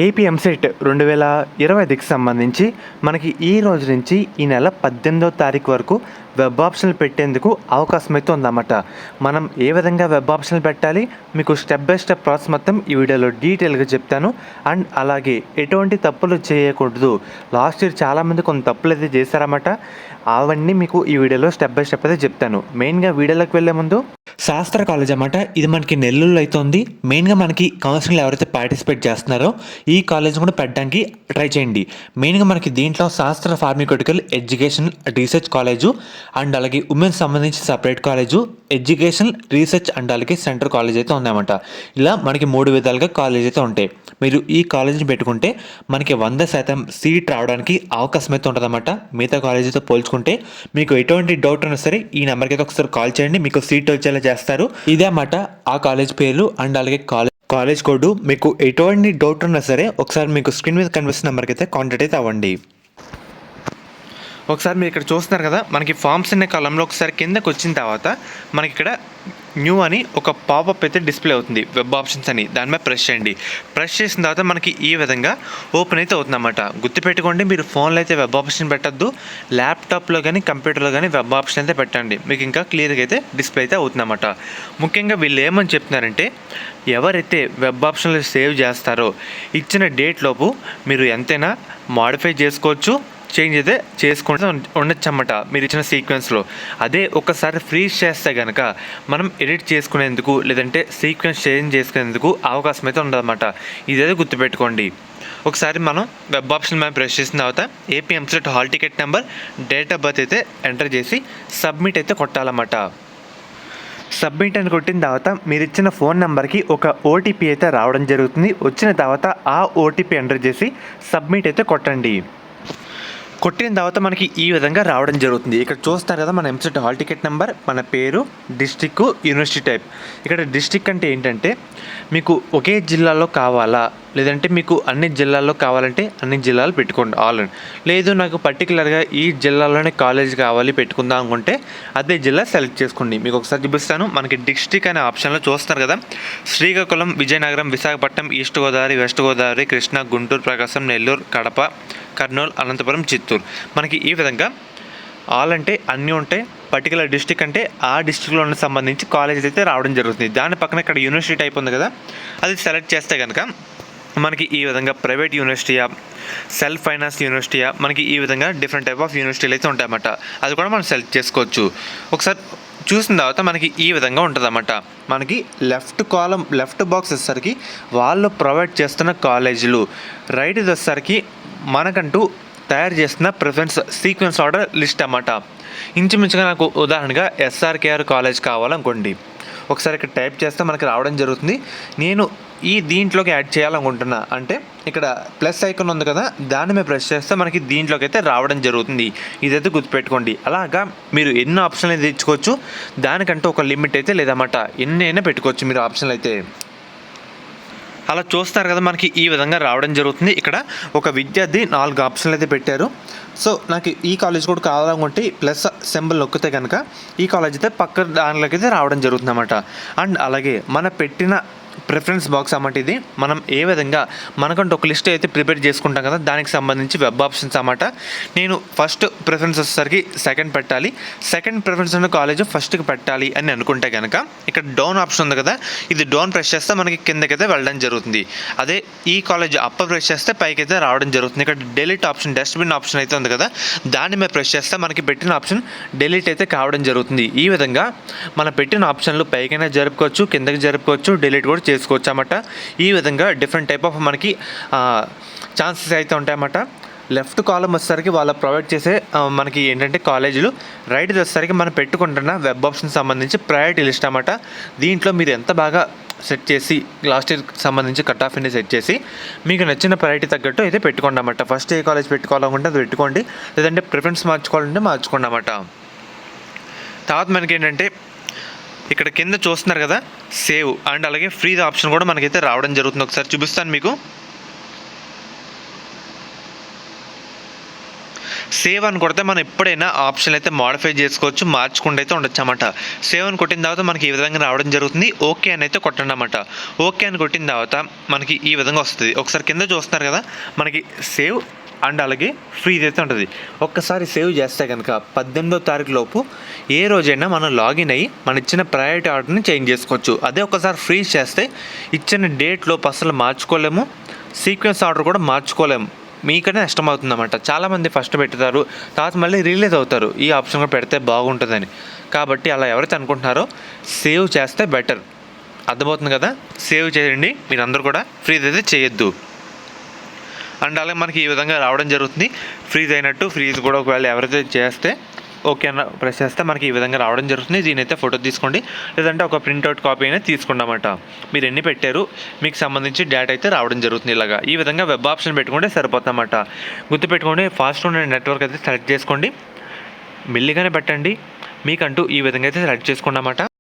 AP EAMCET 2025కి సంబంధించి మనకి ఈ రోజు నుంచి ఈ నెల 18వ తారీఖు వరకు వెబ్ ఆప్షన్లు పెట్టేందుకు అవకాశం అయితే ఉందన్నమాట. మనం ఏ విధంగా వెబ్ ఆప్షన్లు పెట్టాలి, మీకు స్టెప్ బై స్టెప్ ప్రాసెస్ మొత్తం ఈ వీడియోలో డీటెయిల్గా చెప్తాను. అండ్ అలాగే ఎటువంటి తప్పులు చేయకూడదు. లాస్ట్ ఇయర్ చాలామంది కొన్ని తప్పులు అయితే చేశారన్నమాట. అవన్నీ మీకు ఈ వీడియోలో స్టెప్ బై స్టెప్ అయితే చెప్తాను. మెయిన్గా వీడియోలోకి వెళ్ళే ముందు శాస్త్ర కాలేజ్ అన్నమాట. ఇది మనకి నెల్లూరులో అయితే ఉంది. మెయిన్గా మనకి కౌన్సిలింగ్లో ఎవరైతే పార్టిసిపేట్ చేస్తున్నారో ఈ కాలేజ్ కూడా పెట్టడానికి ట్రై చేయండి. మెయిన్గా మనకి దీంట్లో శాస్త్ర pharmaceutical education research college and అలాగే ఉమెన్స్ సంబంధించి separate college, education research and అలాగే సెంటర్ కాలేజ్ అయితే ఉందన్నమాట. ఇలా మనకి 3 విధాలుగా కాలేజ్ అయితే ఉంటాయి. మీరు ఈ కాలేజీని పెట్టుకుంటే మనకి 100% సీట్ రావడానికి అవకాశం అయితే ఉంటుందన్నమాట. మిగతా కాలేజీతో పోల్చుకుంటే మీకు ఎటువంటి డౌట్ ఉన్నా సరే ఈ నెంబర్కి అయితే ఒకసారి కాల్ చేయండి, మీకు సీట్ వచ్చేలా చేస్తారు. ఇదే అన్నమాట ఆ కాలేజ్ పేర్లు అండ్ అలాగే కాలేజ్ కోడ్. మీకు ఎటువంటి డౌట్ ఉన్నా సరే ఒకసారి మీకు స్క్రీన్ మీద కనిపిస్తున్న నెంబర్కి అయితే కాంటాక్ట్ అయితే అవ్వండి. ఒకసారి మీరు ఇక్కడ చూస్తున్నారు కదా, మనకి ఫామ్స్ అనే కాలంలో ఒకసారి కిందకు వచ్చిన తర్వాత మనకి ఇక్కడ న్యూ అని ఒక పాపప్ అయితే డిస్ప్లే అవుతుంది, వెబ్ ఆప్షన్స్ అని. దాని మీద ప్రెస్ చేయండి. ప్రెస్ చేసిన తర్వాత మనకి ఈ విధంగా ఓపెన్ అయితే అవుతుందన్నమాట. గుర్తుపెట్టుకోండి, మీరు ఫోన్లో అయితే వెబ్ ఆప్షన్ పెట్టద్దు, ల్యాప్టాప్లో కానీ కంప్యూటర్లో కానీ వెబ్ ఆప్షన్ అయితే పెట్టండి. మీకు ఇంకా క్లియర్గా అయితే డిస్ప్లే అయితే అవుతుందన్నమాట. ముఖ్యంగా వీళ్ళు ఏమని చెప్తున్నారంటే, ఎవరైతే వెబ్ ఆప్షన్లు సేవ్ చేస్తారో ఇచ్చిన డేట్ లోపు మీరు ఎంతైనా మాడిఫై చేసుకోవచ్చు, చేంజ్ అయితే చేసుకుంటూ ఉండొచ్చు అన్నమాట మీరు ఇచ్చిన సీక్వెన్స్లో. అదే ఒకసారి ఫ్రీజ్ చేస్తే కనుక మనం ఎడిట్ చేసుకునేందుకు లేదంటే సీక్వెన్స్ చేంజ్ చేసుకునేందుకు అవకాశం అయితే ఉండదన్నమాట. ఇదైతే గుర్తుపెట్టుకోండి. ఒకసారి మనం వెబ్ ఆప్షన్ మనం ప్రెస్ చేసిన తర్వాత AP EAMCET hall ticket number, date of birth అయితే ఎంటర్ చేసి సబ్మిట్ అయితే కొట్టాలన్నమాట. సబ్మిట్ అని కొట్టిన తర్వాత మీరు ఇచ్చిన ఫోన్ నెంబర్కి ఒక ఓటీపీ అయితే రావడం జరుగుతుంది. వచ్చిన తర్వాత ఆ ఓటీపీ ఎంటర్ చేసి సబ్మిట్ అయితే కొట్టండి. కొట్టిన తర్వాత మనకి ఈ విధంగా రావడం జరుగుతుంది. ఇక్కడ చూస్తారు కదా, మన ఎంసెట్ హాల్ టికెట్ నెంబర్, మన పేరు, డిస్ట్రిక్ట్, యూనివర్సిటీ టైప్. ఇక్కడ డిస్ట్రిక్ట్ అంటే ఏంటంటే మీకు ఒకే జిల్లాలో కావాలా, లేదంటే మీకు అన్ని జిల్లాల్లో కావాలంటే అన్ని జిల్లాలు పెట్టుకోండి ఆల్. లేదు నాకు పర్టికులర్గా ఈ జిల్లాలోనే కాలేజ్ కావాలి పెట్టుకుందాం అనుకుంటే అదే జిల్లా సెలెక్ట్ చేసుకోండి. మీకు ఒకసారి చూపిస్తాను. మనకి డిస్ట్రిక్ట్ అనే ఆప్షన్లో చూస్తున్నారు కదా, శ్రీకాకుళం, విజయనగరం, విశాఖపట్నం, ఈస్ట్ గోదావరి, వెస్ట్ గోదావరి, కృష్ణా, గుంటూరు, ప్రకాశం, నెల్లూరు, కడప, కర్నూలు, అనంతపురం, చిత్తూరు. మనకి ఈ విధంగా ఆల్ అంటే అన్నీ ఉంటాయి. పర్టికులర్ డిస్ట్రిక్ట్ అంటే ఆ డిస్ట్రిక్ట్లో ఉన్న సంబంధించి కాలేజ్ అయితే రావడం జరుగుతుంది. దాని పక్కన ఇక్కడ యూనివర్సిటీ టైప్ ఉంది కదా, అది సెలెక్ట్ చేస్తే కనుక మనకి ఈ విధంగా ప్రైవేట్ యూనివర్సిటీయా, సెల్ఫ్ ఫైనాన్స్ యూనివర్సిటీయా, మనకి ఈ విధంగా డిఫరెంట్ టైప్ ఆఫ్ యూనివర్సిటీలు అయితే ఉంటాయన్నమాట. అది కూడా మనం సెలెక్ట్ చేసుకోవచ్చు. ఒకసారి చూసిన తర్వాత మనకి ఈ విధంగా ఉంటుందన్నమాట. మనకి లెఫ్ట్ కాలం, లెఫ్ట్ బాక్స్ వచ్చేసరికి వాళ్ళు ప్రొవైడ్ చేస్తున్న కాలేజీలు, రైట్ వచ్చేసరికి మనకంటూ తయారు చేస్తున్న ప్రిఫరెన్స్ సీక్వెన్స్ ఆర్డర్ లిస్ట్ అన్నమాట. ఇంచుమించుగా నాకు ఉదాహరణగా ఎస్ఆర్కేఆర్ కాలేజ్ కావాలనుకోండి, ఒకసారి ఇక్కడ టైప్ చేస్తే మనకి రావడం జరుగుతుంది. నేను ఈ దీంట్లోకి యాడ్ చేయాలనుకుంటున్నా అంటే ఇక్కడ ప్లస్ ఐకాన్ ఉంది కదా, దాన్ని మేము ప్రెస్ చేస్తే మనకి దీంట్లోకి అయితే రావడం జరుగుతుంది. ఇదైతే గుర్తుపెట్టుకోండి. అలాగా మీరు ఎన్ని ఆప్షన్లు అయితే ఇచ్చుకోవచ్చు, దానికంటూ ఒక లిమిట్ అయితే లేదన్నమాట. ఎన్ని అయినా పెట్టుకోవచ్చు మీరు ఆప్షన్లు అయితే. అలా చూస్తారు కదా, మనకి ఈ విధంగా రావడం జరుగుతుంది. ఇక్కడ ఒక విద్యార్థి 4 ఆప్షన్లు అయితే పెట్టారు. సో నాకు ఈ కాలేజ్ కూడా కావాలనుకుంటే ప్లస్ సింబల్ నొక్కితే కనుక ఈ కాలేజ్ అయితే పక్క దానిలోకి అయితే రావడం జరుగుతుంది అన్నమాట. అండ్ అలాగే మన పెట్టిన ప్రిఫరెన్స్ బాక్స్ అన్నమాట. ఇది మనం ఏ విధంగా మనకంటూ ఒక లిస్ట్ అయితే ప్రిపేర్ చేసుకుంటాం కదా, దానికి సంబంధించి వెబ్ ఆప్షన్స్ అన్నమాట. నేను ఫస్ట్ ప్రిఫరెన్స్ వచ్చేసరికి సెకండ్ పెట్టాలి, సెకండ్ ప్రిఫరెన్స్ ఉన్న కాలేజ్ ఫస్ట్కి పెట్టాలి అని అనుకుంటే కనుక ఇక్కడ డౌన్ ఆప్షన్ ఉంది కదా, ఇది డౌన్ ప్రెస్ చేస్తే మనకి కిందకైతే వెళ్ళడం జరుగుతుంది. అదే ఈ కాలేజ్ అప్ ప్రెస్ చేస్తే పైకి అయితే రావడం జరుగుతుంది. ఇక్కడ డెలీట్ ఆప్షన్, డస్ట్బిన్ ఆప్షన్ అయితే ఉంది కదా, దాన్ని మీద ప్రెస్ చేస్తే మనకి పెట్టిన ఆప్షన్ డెలీట్ అయితే కావడం జరుగుతుంది. ఈ విధంగా మనం పెట్టిన ఆప్షన్లు పైకైనా జరుపుకోవచ్చు, కిందకి జరుపుకోవచ్చు, డెలీట్ కూడా చేసుకోవచ్చు అన్నమాట. ఈ విధంగా డిఫరెంట్ టైప్ ఆఫ్ మనకి ఛాన్సెస్ అయితే ఉంటాయన్నమాట. లెఫ్ట్ కాలం వచ్చేసరికి వాళ్ళు ప్రొవైడ్ చేసే మనకి ఏంటంటే కాలేజీలు, రైట్ వచ్చేసరికి మనం పెట్టుకుంటున్న వెబ్ ఆప్షన్ సంబంధించి ప్రయారిటీ లిస్ట్ అన్నమాట. దీంట్లో మీరు ఎంత బాగా సెట్ చేసి లాస్ట్ ఇయర్కి సంబంధించి కట్ ఆఫ్ అన్ని సెట్ చేసి మీకు నచ్చిన ప్రయారిటీ తగ్గట్టు అయితే పెట్టుకోండి అన్నమాట. ఫస్ట్ ఏ కాలేజ్ పెట్టుకోవాలనుకుంటే అది పెట్టుకోండి, లేదంటే ప్రిఫరెన్స్ మార్చుకోవాలంటే మార్చుకోండి అన్నమాట. తర్వాత మనకి ఏంటంటే ఇక్కడ కింద చూస్తున్నారు కదా, సేవ్ అండ్ అలాగే ఫ్రీ ఆప్షన్ కూడా మనకైతే రావడం జరుగుతుంది. ఒకసారి చూపిస్తాను మీకు. సేవ్ అని కొడితే మనం ఎప్పుడైనా ఆప్షన్ అయితే మాడిఫై చేసుకోవచ్చు, మార్చుకుంటూ అయితే ఉండొచ్చు అన్నమాట. సేవ్ అని కొట్టిన తర్వాత మనకి ఈ విధంగా రావడం జరుగుతుంది. ఓకే అని అయితే కొట్టండి అన్నమాట. ఓకే అని కొట్టిన తర్వాత మనకి ఈ విధంగా వస్తుంది. ఒకసారి కింద చూస్తున్నారు కదా, మనకి సేవ్ అండ్ అలాగే ఫ్రీజ్ అయితే ఉంటుంది. ఒక్కసారి సేవ్ చేస్తే కనుక 18వ తారీఖు లోపు ఏ రోజైనా మనం లాగిన్ అయ్యి మన ఇచ్చిన ప్రయారిటీ ఆర్డర్ని చేంజ్ చేసుకోవచ్చు. అదే ఒకసారి ఫ్రీజ్ చేస్తే ఇచ్చిన డేట్ లోపు అసలు మార్చుకోలేము, సీక్వెన్స్ ఆర్డర్ కూడా మార్చుకోలేము. మీకనే నష్టం అవుతుందన్నమాట. చాలామంది ఫస్ట్ పెడతారు, తర్వాత మళ్ళీ రిలీజ్ అవుతారు ఈ ఆప్షన్ కూడా పెడితే బాగుంటుందని. కాబట్టి అలా ఎవరైతే అనుకుంటున్నారో సేవ్ చేస్తే బెటర్. అర్థమవుతుంది కదా, సేవ్ చేయండి మీరందరూ కూడా, ఫ్రీజ్ అయితే చేయొద్దు. అండ్ అలాగే మనకి ఈ విధంగా రావడం జరుగుతుంది. ఫ్రీజ్ అయినట్టు, ఫ్రీజ్ కూడా ఒకవేళ ఎవరైతే చేస్తే ఓకే అన్న ప్రెస్ చేస్తే మనకి ఈ విధంగా రావడం జరుగుతుంది. దీనైతే ఫోటో తీసుకోండి, లేదంటే ఒక ప్రింట్అవుట్ కాపీ అయినా తీసుకున్నామట. మీరు ఎన్ని పెట్టారు మీకు సంబంధించి డేటా అయితే రావడం జరుగుతుంది. ఇలాగా ఈ విధంగా వెబ్ ఆప్షన్ పెట్టుకుంటే సరిపోతుందన్నమాట. గుర్తుపెట్టుకోండి, ఫాస్ట్ ఉండే నెట్వర్క్ అయితే సెలెక్ట్ చేసుకోండి, మెల్లిగానే పెట్టండి. మీకంటూ ఈ విధంగా అయితే సెలెక్ట్ చేసుకున్నమాట.